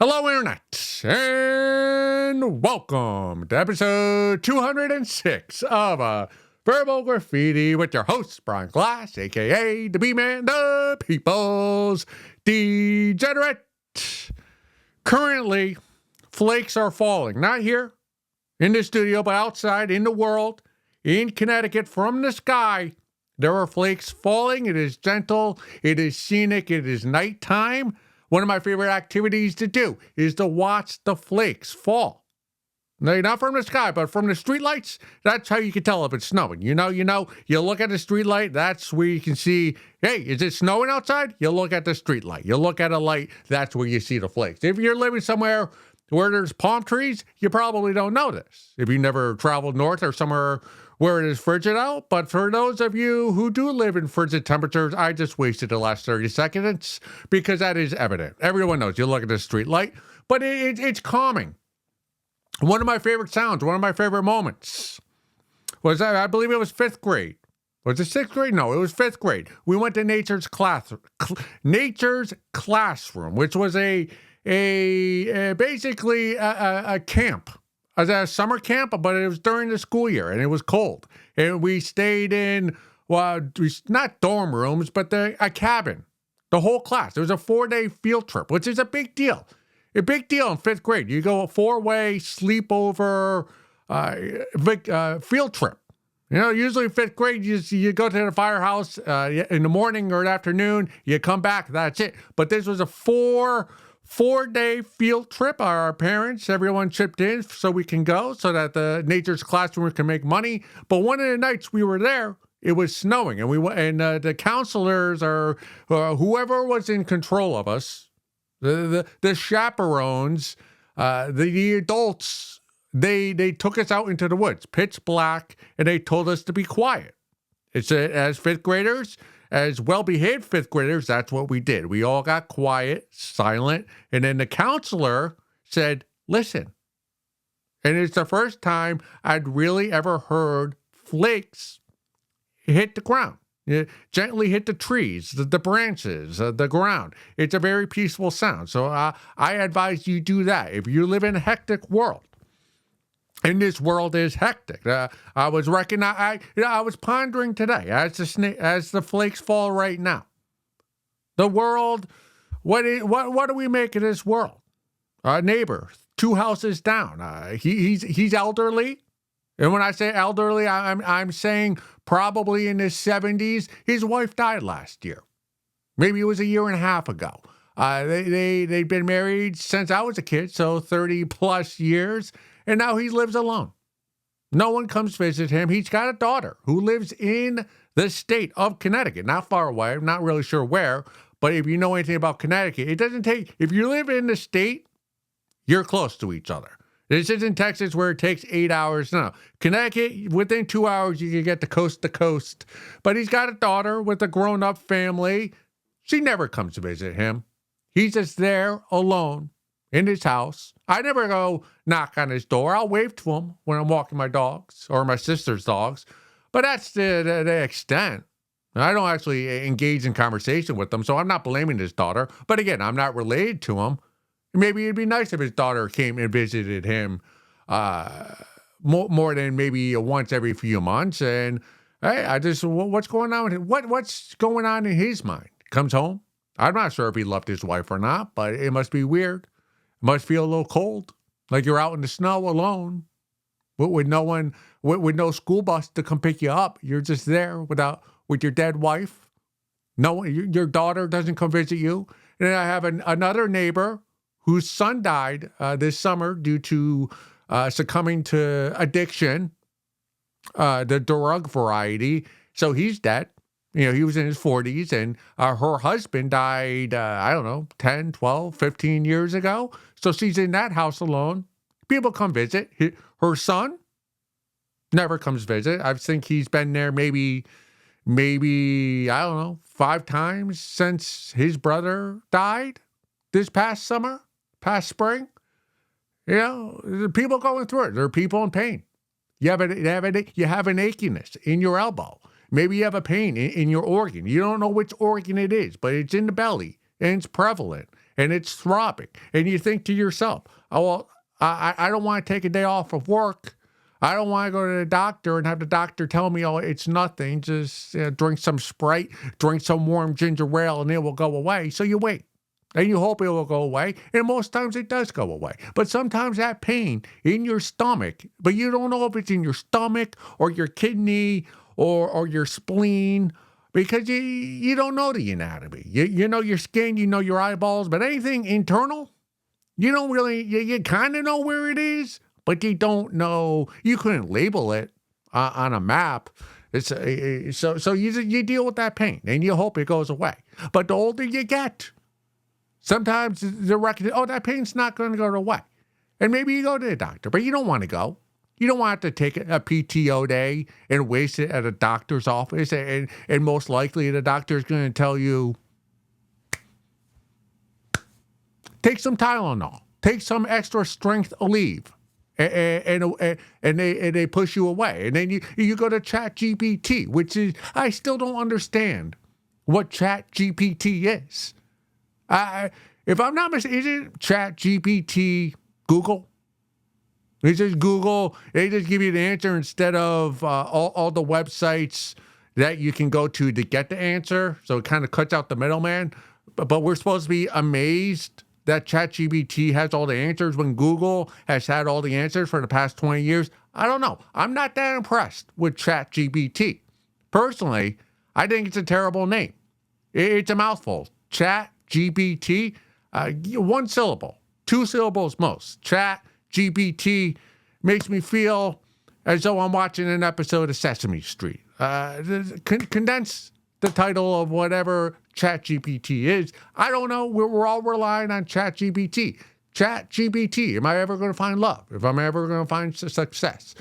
Hello, Internet, and welcome to episode 206 of Verbal Graffiti with your host, Brian Glass, aka the B-Man, the People's Degenerate. Currently, flakes are falling, not here in the studio, but outside in the world, in Connecticut, from the sky. There are flakes falling. It is gentle, it is scenic, it is nighttime. One of my favorite activities to do is to watch the flakes fall. Now, not from the sky, but from the streetlights. That's how you can tell if it's snowing. You look at the streetlight, that's where you can see, hey, is it snowing outside? You look at the streetlight. You look at a light, that's where you see the flakes. If you're living somewhere where there's palm trees, you probably don't know this. If you never traveled north or somewhere where it is frigid out. But for those of you who do live in frigid temperatures, I just wasted the last 30 seconds because that is evident. Everyone knows. You look at the street light, but it's calming. One of my favorite sounds, one of my favorite moments was, I believe it was fifth grade. Was it sixth grade? No, it was fifth grade. We went to Nature's Classroom, which was basically a camp. I was at a summer camp, but it was during the school year, and it was cold. And we stayed in, not dorm rooms, but a cabin. The whole class. It was a 4-day field trip, which is a big deal. A big deal in fifth grade. You go a 4-way sleepover field trip. You know, usually fifth grade, you go to the firehouse in the morning or afternoon. You come back, that's it. But this was a four-day field trip. Our parents, everyone chipped in so we can go, so that the Nature's Classroom can make money. But one of the nights we were there, it was snowing, and the counselors or whoever was in control of us, the chaperones, the adults, they took us out into the woods, pitch black, and they told us to be quiet. As fifth graders. As well-behaved fifth graders, that's what we did. We all got quiet, silent, and then the counselor said, listen. And it's the first time I'd really ever heard flakes hit the ground. Gently hit the trees, the branches, the ground. It's a very peaceful sound. So I advise you do that. If you live in a hectic world, and this world is hectic. I was pondering today as the flakes fall right now. The world, what do we make of this world? Our neighbor, 2 houses down. He's elderly, and when I say elderly, I'm saying probably in his 70s. His wife died last year. Maybe it was a year and a half ago. They'd been married since I was a kid, so 30 plus years. And now he lives alone. No one comes visit him. He's got a daughter who lives in the state of Connecticut, not far away. I'm not really sure where, but if you know anything about Connecticut, it doesn't take, if you live in the state, you're close to each other. This isn't Texas where it takes 8 hours. No, Connecticut, within 2 hours, you can get to coast. But he's got a daughter with a grown-up family. She never comes to visit him. He's just there alone in his house. I never go knock on his door. I'll wave to him when I'm walking my dogs or my sister's dogs. But that's the extent. I don't actually engage in conversation with them, so I'm not blaming his daughter. But again, I'm not related to him. Maybe it'd be nice if his daughter came and visited him more than maybe once every few months. And hey, what's going on with him? What's going on in his mind? Comes home. I'm not sure if he loved his wife or not, but it must be weird. Must feel a little cold, like you're out in the snow alone, with no one, with no school bus to come pick you up. You're just there with your dead wife. No, your daughter doesn't come visit you. And I have another neighbor whose son died this summer due to succumbing to addiction, the drug variety. So he's dead. You know, he was in his 40s, and her husband died, 10, 12, 15 years ago. So she's in that house alone. People come visit. Her son never comes visit. I think he's been there maybe, 5 times since his brother died this past spring. You know, people going through it. There are people in pain. You have an achiness in your elbow. Maybe you have a pain in your organ. You don't know which organ it is, but it's in the belly and it's prevalent. and it's throbbing. And you think to yourself, oh, well, I don't want to take a day off of work. I don't want to go to the doctor and have the doctor tell me, oh, it's nothing. Just drink some Sprite, drink some warm ginger ale, and it will go away. So you wait. And you hope it will go away. And most times it does go away. But sometimes that pain in your stomach, but you don't know if it's in your stomach or your kidney or your spleen, because you don't know the anatomy. You know your skin, you know your eyeballs, but anything internal, you don't really, you kind of know where it is, but you don't know. You couldn't label it on a map. So you deal with that pain and you hope it goes away. But the older you get, sometimes the record, oh, that pain's not going to go away. And maybe you go to the doctor, but you don't want to go. You don't want to take a PTO day and waste it at a doctor's office. And most likely the doctor's going to tell you, take some Tylenol, take some extra strength Aleve. And they push you away. And then you go to ChatGPT, which is, I still don't understand what ChatGPT is. If I'm not mistaken, is it ChatGPT Google? It's just Google. They just give you the answer instead of all the websites that you can go to get the answer. So it kind of cuts out the middleman. But we're supposed to be amazed that ChatGPT has all the answers when Google has had all the answers for the past 20 years. I don't know. I'm not that impressed with ChatGPT. Personally, I think it's a terrible name. It's a mouthful. ChatGPT, one syllable, 2 syllables most. ChatGPT makes me feel as though I'm watching an episode of Sesame Street. Condense the title of whatever ChatGPT is. I don't know. We're all relying on ChatGPT. ChatGPT. Am I ever going to find love? If I'm ever going to find success?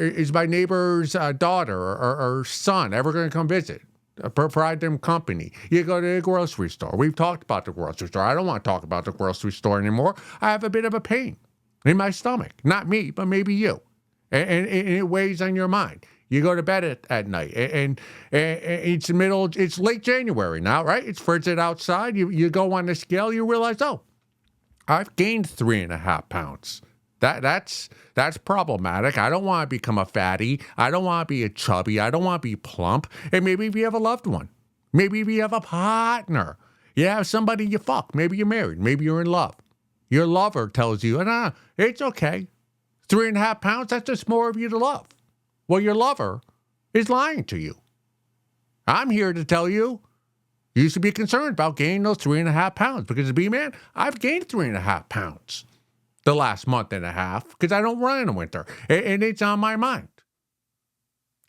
Is my neighbor's daughter or son ever going to come visit? Provide them company. You go to the grocery store. We've talked about the grocery store. I don't want to talk about the grocery store anymore. I have a bit of a pain in my stomach. Not me, but maybe you. And it weighs on your mind. You go to bed at night, and it's late January now, right? It's frigid outside. You go on the scale, you realize, oh, I've gained 3.5 pounds. That's problematic. I don't want to become a fatty. I don't want to be a chubby. I don't want to be plump. And maybe if you have a loved one, maybe if you have a partner, you have somebody you fuck. Maybe you're married. Maybe you're in love. Your lover tells you, nah, it's okay. 3.5 pounds, that's just more of you to love. Well, your lover is lying to you. I'm here to tell you, you should be concerned about gaining those 3.5 pounds because as a B-man, I've gained 3.5 pounds the last month and a half because I don't run in the winter, and it's on my mind.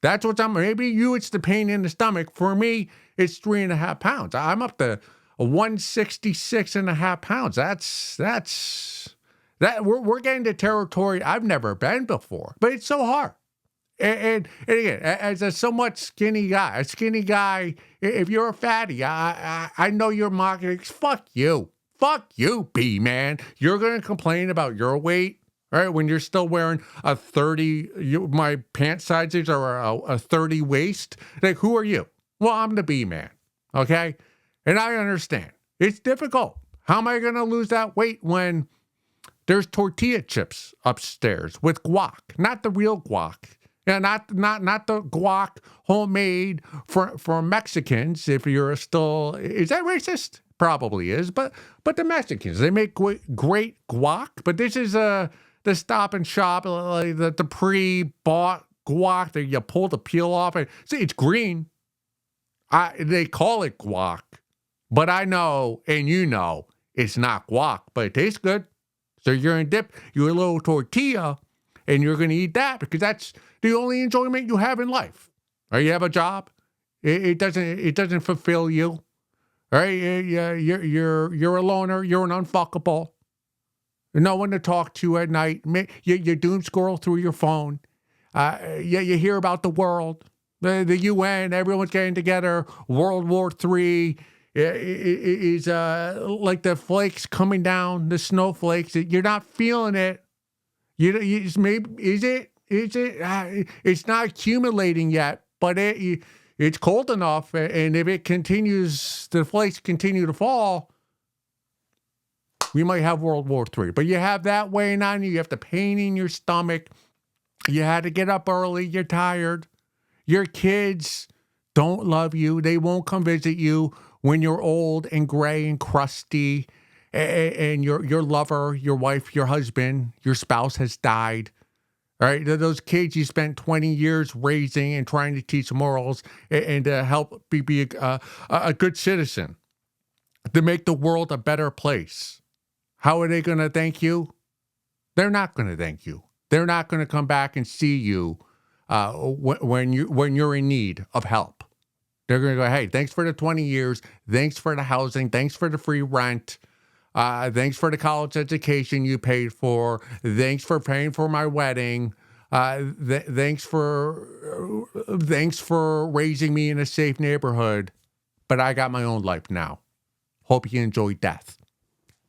That's what's on. Maybe you, it's the pain in the stomach. For me, it's 3.5 pounds. I'm up to 166.5 pounds. We're getting to territory I've never been before, but it's so hard. And again, as a somewhat skinny guy, if you're a fatty, I know your marketing. Fuck you, B-man. You're going to complain about your weight, right? When you're still wearing a 30, my pant sizes are a 30 waist. Like, who are you? Well, I'm the B-man, okay? And I understand. It's difficult. How am I going to lose that weight when there's tortilla chips upstairs with guac? Not the real guac. Yeah, not the guac homemade for Mexicans. If you're still, is that racist? Probably is. But the Mexicans, they make great guac. But this is the Stop and Shop, like the pre-bought guac that you pull the peel off. And see, it's green. They call it guac, but I know and you know it's not guac, but it tastes good. So you're gonna dip your little tortilla, and you're gonna eat that because that's the only enjoyment you have in life. Or you have a job, it doesn't fulfill you. Right? You're a loner. You're an unfuckable. No one to talk to at night. You doom scroll through your phone. You hear about the world, the UN. Everyone's getting together. World War III is like the flakes coming down, the snowflakes. You're not feeling it. It's not accumulating yet, but it's cold enough, and if it continues, the flakes continue to fall, we might have World War III. But you have that weighing on you. You have the pain in your stomach. You had to get up early. You're tired. Your kids don't love you. They won't come visit you when you're old and gray and crusty, and your lover, your wife, your husband, your spouse has died. All right, those kids you spent 20 years raising and trying to teach morals and to help be a good citizen, to make the world a better place. How are they going to thank you? They're not going to thank you. They're not going to come back and see you when you're in need of help. They're going to go, hey, thanks for the 20 years. Thanks for the housing. Thanks for the free rent. Thanks for the college education you paid for. Thanks for paying for my wedding. Thanks for raising me in a safe neighborhood. But I got my own life now. Hope you enjoy death.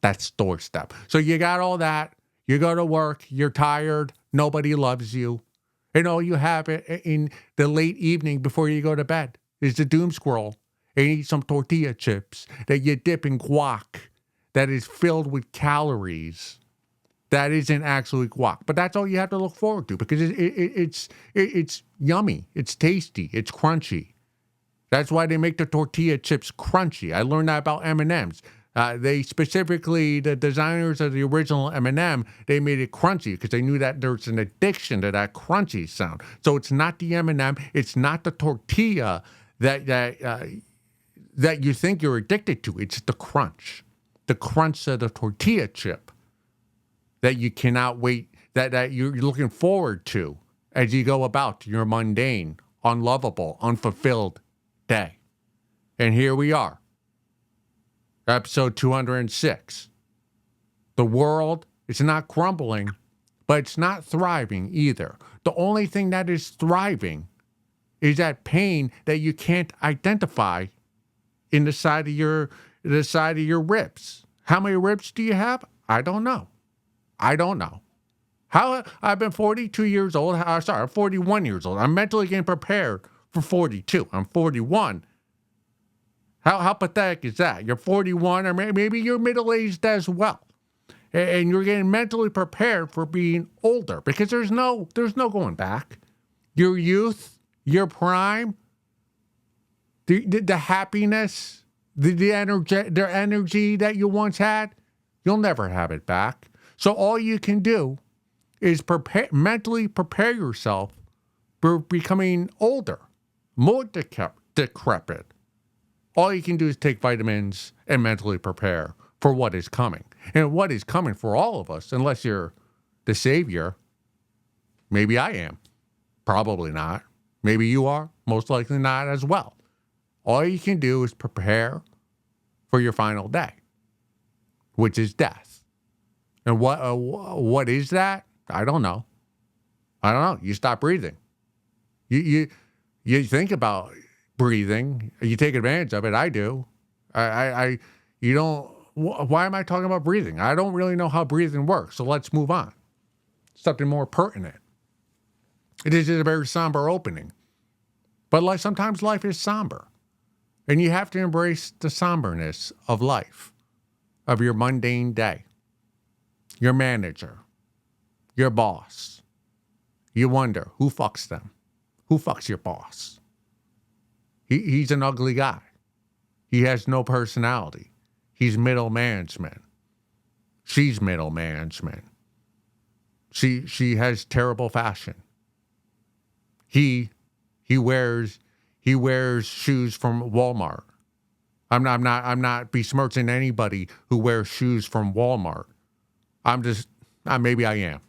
That's doorstep. So you got all that. You go to work. You're tired. Nobody loves you. And all you have in the late evening before you go to bed is the doom scroll. And you eat some tortilla chips that you dip in guac that is filled with calories. That isn't actually guac. But that's all you have to look forward to because it's yummy. It's tasty. It's crunchy. That's why they make the tortilla chips crunchy. I learned that about M&Ms. They specifically, the designers of the original M&M, they made it crunchy because they knew that there's an addiction to that crunchy sound. So it's not the M&M. It's not the tortilla that you think you're addicted to. It's the crunch of the tortilla chip that you cannot wait, that you're looking forward to as you go about your mundane, unlovable, unfulfilled day. And here we are, episode 206. The world is not crumbling, but it's not thriving either. The only thing that is thriving is that pain that you can't identify in the side of your ribs. How many ribs do you have? I don't know. How I've been 42 years old. I'm 41 years old. I'm mentally getting prepared for 42. I'm 41. How pathetic is that? You're 41, or maybe you're middle-aged as well, and you're getting mentally prepared for being older because there's no going back. Your youth, your prime, the happiness, the energy that you once had, you'll never have it back. So all you can do is mentally prepare yourself for becoming older, more decrepit. All you can do is take vitamins and mentally prepare for what is coming. And what is coming for all of us, unless you're the savior, maybe I am. Probably not. Maybe you are. Most likely not as well. All you can do is prepare for your final day, which is death. And what is that? I don't know. You stop breathing. You think about breathing. You take advantage of it. I do. You don't. Why am I talking about breathing? I don't really know how breathing works. So let's move on. Something more pertinent. It is a very somber opening, but sometimes life is somber, and you have to embrace the somberness of life, of your mundane day. Your manager, your boss. You wonder, who fucks them? Who fucks your boss? He's an ugly guy. He has no personality. He's middle management. She's middle management. She has terrible fashion. He wears shoes from Walmart. I'm not besmirching anybody who wears shoes from Walmart. Maybe I am.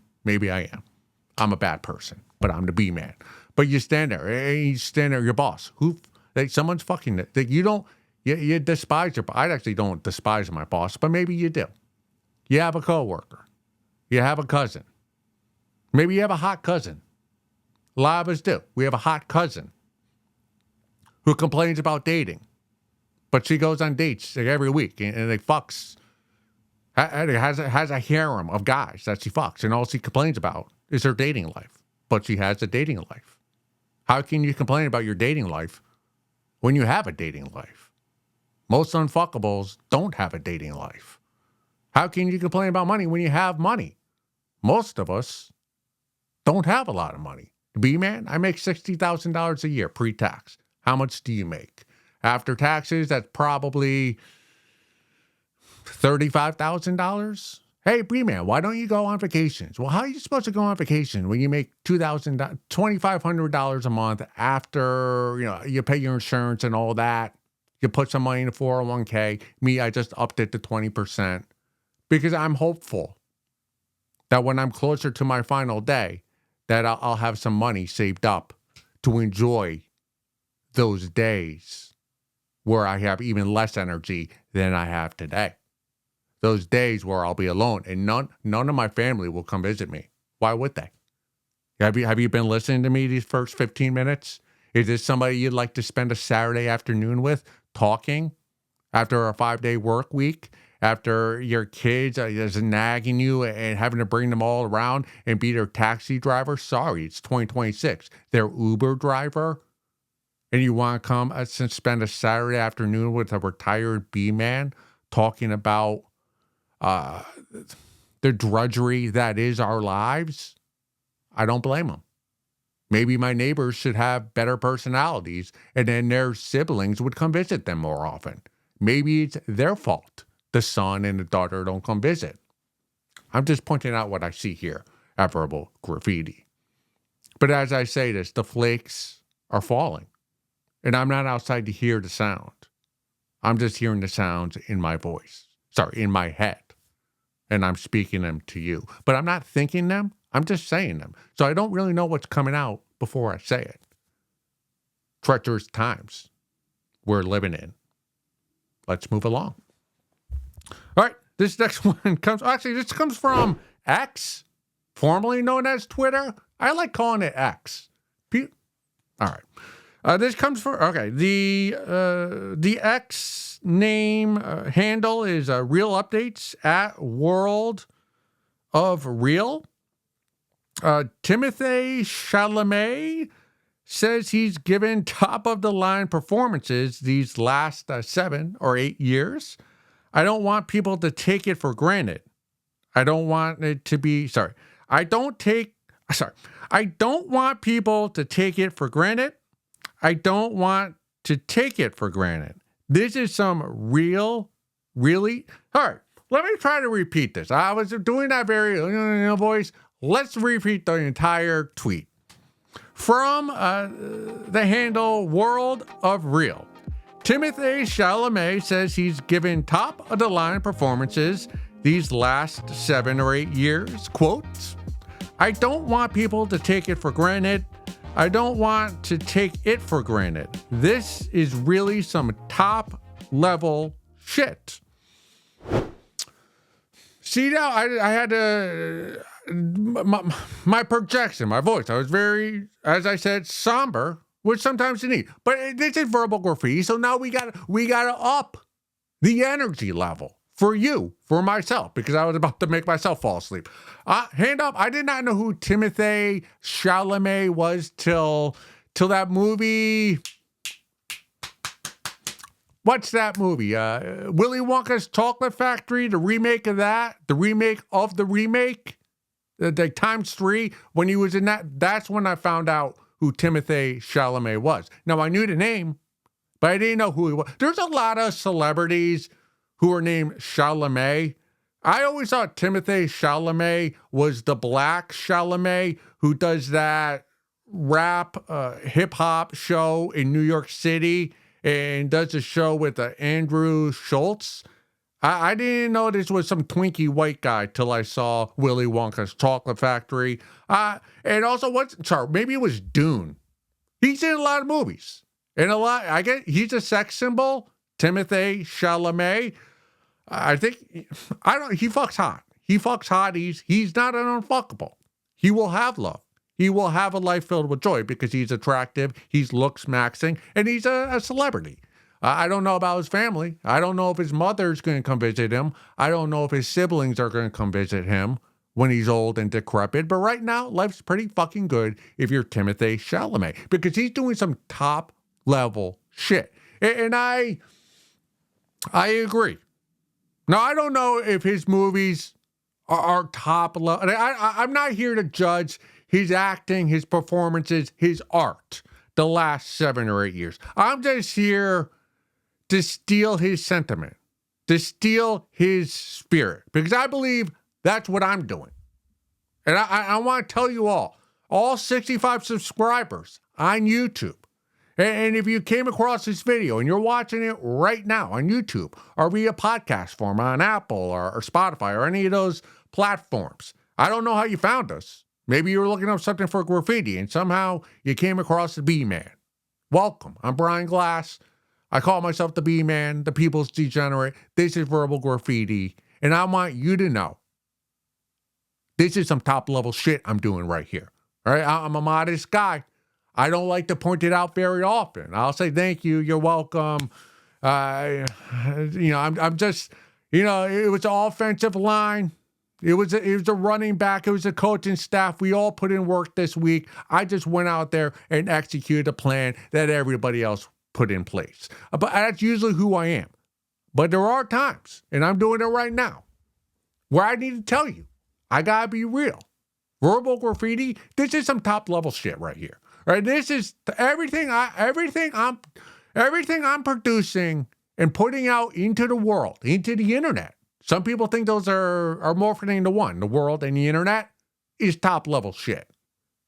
I'm a bad person, but I'm the B man. But you stand there, your boss. Someone's fucking it. That you despise your boss. I actually don't despise my boss, but maybe you do. You have a coworker. You have a cousin. Maybe you have a hot cousin. A lot of us do. We have a hot cousin who complains about dating, but she goes on dates every week and they fucks. Has a harem of guys that she fucks, and all she complains about is her dating life. But she has a dating life. How can you complain about your dating life when you have a dating life. Most unfuckables don't have a dating life. How can you complain about money when you have money? Most of us don't have a lot of money. B-man, I make $60,000 a year pre-tax. How much do you make? After taxes, that's probably $35,000. Hey, B-man, why don't you go on vacations? Well, how are you supposed to go on vacation when you make $2,500 a month after, you pay your insurance and all that? You put some money in a 401k. Me, I just upped it to 20% because I'm hopeful that when I'm closer to my final day, that I'll have some money saved up to enjoy those days where I have even less energy than I have today. Those days where I'll be alone and none of my family will come visit me. Why would they? Have you been listening to me these first 15 minutes? Is this somebody you'd like to spend a Saturday afternoon with, talking after a 5-day work week? After your kids is nagging you and having to bring them all around and be their taxi driver? Sorry, it's 2026. Their Uber driver? And you want to come and spend a Saturday afternoon with a retired B-man talking about the drudgery that is our lives? I don't blame them. Maybe my neighbors should have better personalities and then their siblings would come visit them more often. Maybe it's their fault the son and the daughter don't come visit. I'm just pointing out what I see here at Verbal Graffiti. But as I say this, the flakes are falling. And I'm not outside to hear the sound. I'm just hearing the sounds in my voice. In my head. And I'm speaking them to you. But I'm not thinking them. I'm just saying them. So I don't really know what's coming out before I say it. Treacherous times we're living in. Let's move along. All right, this next one comes from X, formerly known as Twitter. I like calling it X. All right. This comes from, the X name handle is Real Updates at World of Real. Timothee Chalamet says he's given top-of-the-line performances these last 7 or 8 years. I don't want people to take it for granted. I don't want people to take it for granted. I don't want to take it for granted. This is some really. All right, let me try to repeat this. I was doing that very voice. Let's repeat the entire tweet. From the handle World of Real. Timothee Chalamet says he's given top-of-the-line performances these last 7 or 8 years. Quote, I don't want people to take it for granted. I don't want to take it for granted. This is really some top-level shit. See, now I had to... My projection, my voice, I was very, as I said, somber, which sometimes you need. But this is Verbal Graffiti, so now we gotta up the energy level for you, for myself, because I was about to make myself fall asleep. Hand up, I did not know who Timothee Chalamet was till that movie. What's that movie? Willy Wonka's Chocolate Factory, the remake of that, the remake of the remake, the times 3. When he was in that, that's when I found out who Timothee Chalamet was. Now, I knew the name, but I didn't know who he was. There's a lot of celebrities who are named Chalamet. I always thought Timothee Chalamet was the black Chalamet who does that rap, hip-hop show in New York City and does a show with Andrew Schultz. I didn't know this was some twinkie white guy till I saw Willy Wonka's Chocolate Factory. And also, maybe it was Dune. He's in a lot of movies. He's a sex symbol, Timothee Chalamet. He fucks hot. He fucks hot. He's not an unfuckable. He will have love. He will have a life filled with joy because he's attractive, he's looks maxing, and he's a celebrity. I don't know about his family. I don't know if his mother's going to come visit him. I don't know if his siblings are going to come visit him when he's old and decrepit. But right now, life's pretty fucking good if you're Timothee Chalamet because he's doing some top level shit. And I agree. Now, I don't know if his movies are top level. I'm not here to judge his acting, his performances, his art the last 7 or 8 years. I'm just here to steal his sentiment, to steal his spirit, because I believe that's what I'm doing. And I want to tell you all 65 subscribers on YouTube. And if you came across this video and you're watching it right now on YouTube or via podcast form on Apple or Spotify or any of those platforms, I don't know how you found us. Maybe you were looking up something for graffiti and somehow you came across the B-Man. Welcome. I'm Brian Glass. I call myself the B-Man, the People's Degenerate. This is Verbal Graffiti. And I want you to know this is some top-level shit I'm doing right here. All right? I'm a modest guy. I don't like to point it out very often. I'll say thank you, you're welcome. I'm just, it was an offensive line. It was a running back. It was a coaching staff. We all put in work this week. I just went out there and executed a plan that everybody else put in place. But that's usually who I am. But there are times, and I'm doing it right now, where I need to tell you, I gotta be real. Verbal Graffiti, this is some top level shit right here. Right, this is everything I'm producing and putting out into the world, into the internet. Some people think those are morphing into one. The world and the internet is top level shit.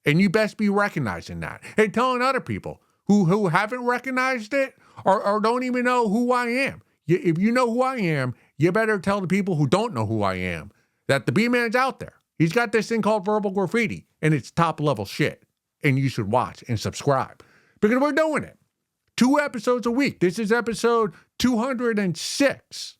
And you best be recognizing that. And telling other people who haven't recognized it or don't even know who I am. If you know who I am, you better tell the people who don't know who I am that the B-Man's out there. He's got this thing called Verbal Graffiti, and it's top level shit. And you should watch and subscribe because we're doing it. 2 episodes a week. This is episode 206.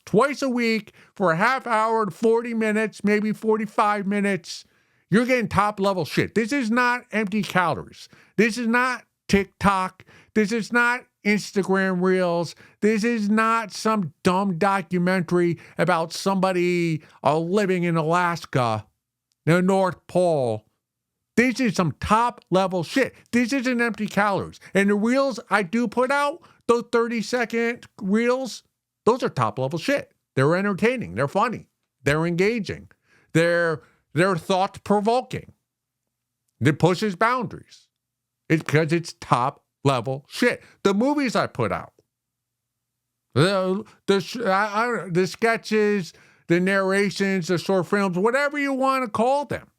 Twice a week for a half hour to 40 minutes, maybe 45 minutes. You're getting top level shit. This is not empty calories. This is not TikTok. This is not Instagram Reels. This is not some dumb documentary about somebody living in Alaska, the North Pole. This is some top-level shit. This isn't empty calories. And the reels I do put out, those 30-second reels, those are top-level shit. They're entertaining. They're funny. They're engaging. They're thought-provoking. It pushes boundaries. It's because it's top-level shit. The movies I put out, the sketches, the narrations, the short films, whatever you want to call them,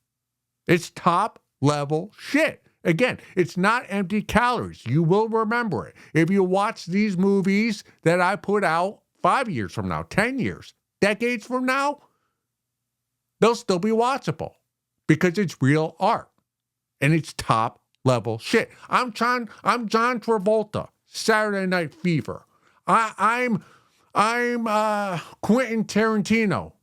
it's top-level shit. Again, it's not empty calories. You will remember it. If you watch these movies that I put out 5 years from now, 10 years, decades from now, they'll still be watchable because it's real art and it's top-level shit. I'm John Travolta, Saturday Night Fever. I'm Quentin Tarantino,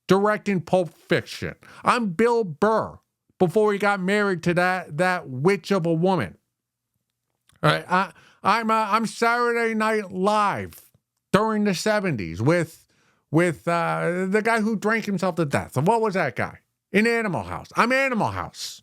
directing Pulp Fiction. I'm Bill Burr, before he got married to that witch of a woman. All right, I'm Saturday Night Live during the 70s with the guy who drank himself to death. And what was that guy? In Animal House. I'm Animal House.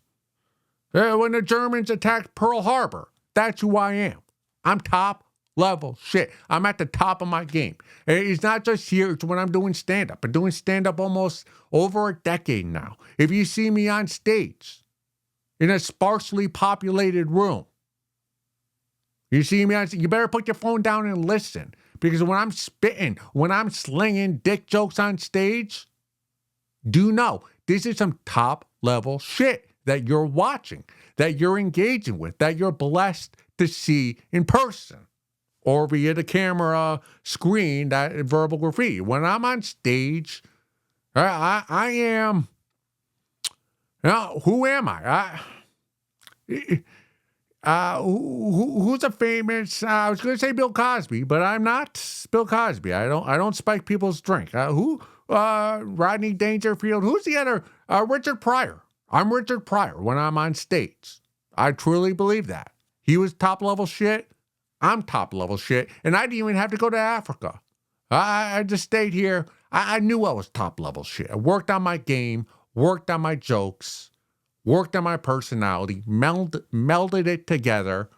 When the Germans attacked Pearl Harbor, that's who I am. I'm top level shit. I'm at the top of my game. It's not just here, it's when I'm doing stand-up. I'm doing stand-up almost over a decade now. If you see me on stage in a sparsely populated room, you see me you better put your phone down and listen. Because when I'm spitting, when I'm slinging dick jokes on stage, do know this is some top-level shit that you're watching, that you're engaging with, that you're blessed to see in person or via the camera screen, that Verbal Graffiti. When I'm on stage, I am, who am I? Who's a famous, I was going to say Bill Cosby, but I'm not Bill Cosby. I don't spike people's drink. Rodney Dangerfield? Who's the other? Richard Pryor. I'm Richard Pryor when I'm on stage. I truly believe that. He was top-level shit. I'm top-level shit. And I didn't even have to go to Africa. I just stayed here. I knew I was top-level shit. I worked on my game, worked on my jokes, worked on my personality, melded it together,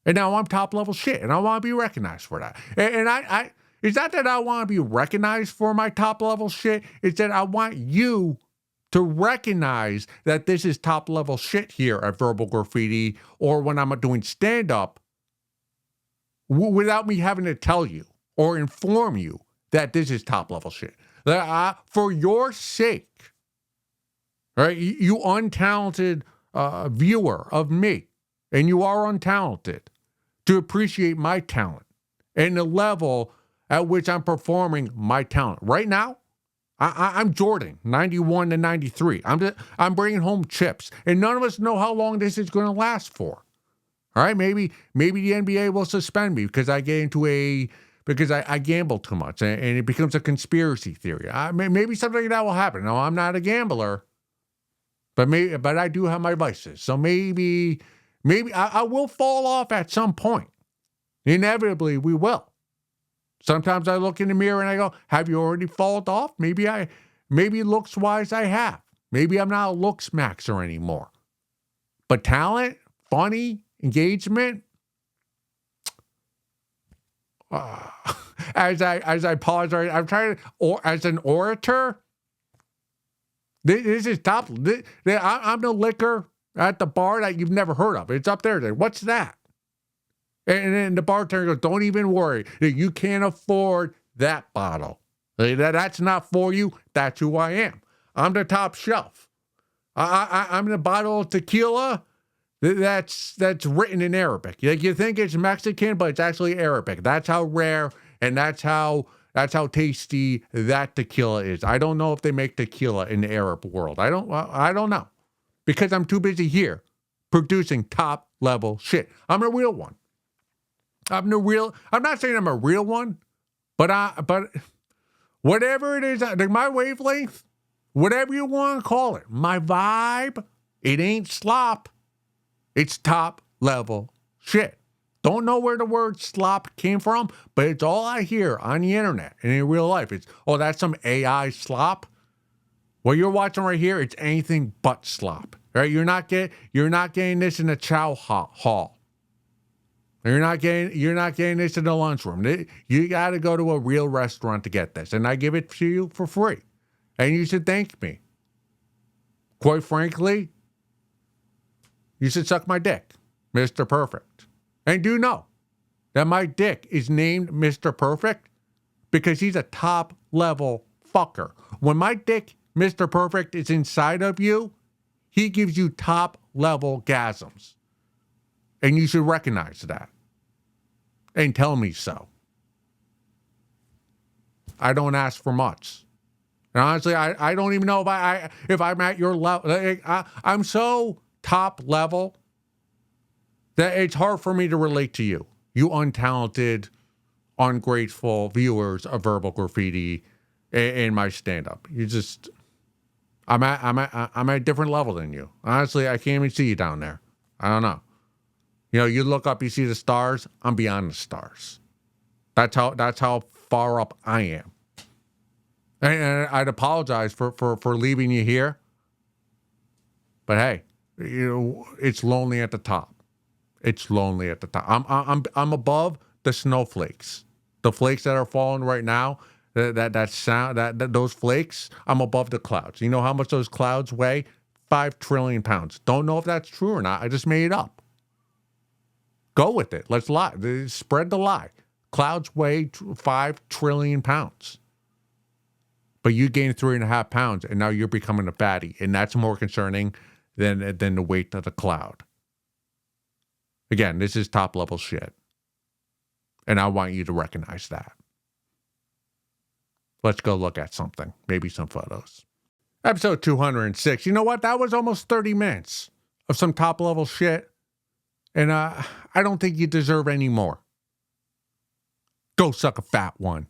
And now I'm top level shit, and I want to be recognized for that. And I it's not that I want to be recognized for my top level shit. It's that I want you to recognize that this is top level shit here at Verbal Graffiti, or when I'm doing stand up, without me having to tell you or inform you that this is top level shit. For your sake, right? You untalented viewer of me, and you are untalented, to appreciate my talent and the level at which I'm performing my talent. Right now, I'm Jordan, 91 to 93. I'm bringing home chips, and none of us know how long this is going to last for. All right, maybe the NBA will suspend me because I gamble too much, and it becomes a conspiracy theory. Maybe something like that will happen. No, I'm not a gambler, but I do have my vices. So maybe I will fall off at some point. Inevitably, we will. Sometimes I look in the mirror and I go, have you already fallen off? Maybe looks-wise I have. Maybe I'm not a looks maxer anymore. But talent, funny, engagement, as I pause, I'm trying to, or as an orator, this is top. I'm the liquor at the bar that you've never heard of. It's up there. What's that? And then the bartender goes, don't even worry. You can't afford that bottle. That's not for you. That's who I am. I'm the top shelf. I'm the bottle of tequila that's written in Arabic. Like, you think it's Mexican, but it's actually Arabic. That's how rare and that's how tasty that tequila is. I don't know if they make tequila in the Arab world. I don't know. Because I'm too busy here producing top level shit. I'm a real one. I'm not saying I'm a real one, but whatever it is, like my wavelength, whatever you want to call it, my vibe, it ain't slop. It's top level shit. Don't know where the word slop came from, but it's all I hear on the internet and in real life. It's, oh, that's some AI slop. What you're watching right here, it's anything but slop. Right? You're not getting this in a chow hall. You're not getting this in the lunchroom. You got to go to a real restaurant to get this, and I give it to you for free, and you should thank me. Quite frankly, you should suck my dick, Mr. Perfect. And do know that my dick is named Mr. Perfect because he's a top level fucker. When my dick, Mr. Perfect, is inside of you, he gives you top level gasms. And you should recognize that. And tell me so. I don't ask for much. And honestly, I don't even know if I'm at your level. I'm so top level that it's hard for me to relate to you. You untalented, ungrateful viewers of Verbal Graffiti in my stand-up. I'm at a different level than you. Honestly, I can't even see you down there. I don't know. You know, you look up, you see the stars. I'm beyond the stars. That's how far up I am. And I'd apologize for leaving you here. But hey, you know, it's lonely at the top. It's lonely at the top. I'm above the snowflakes. The flakes that are falling right now, those flakes, I'm above the clouds. You know how much those clouds weigh? 5 trillion pounds. Don't know if that's true or not. I just made it up. Go with it. Let's lie. Spread the lie. Clouds weigh 5 trillion pounds. But you gained 3.5 pounds, and now you're becoming a fatty. And that's more concerning than the weight of the cloud. Again, this is top level shit. And I want you to recognize that. Let's go look at something. Maybe some photos. Episode 206. You know what? That was almost 30 minutes of some top level shit. And I don't think you deserve any more. Go suck a fat one.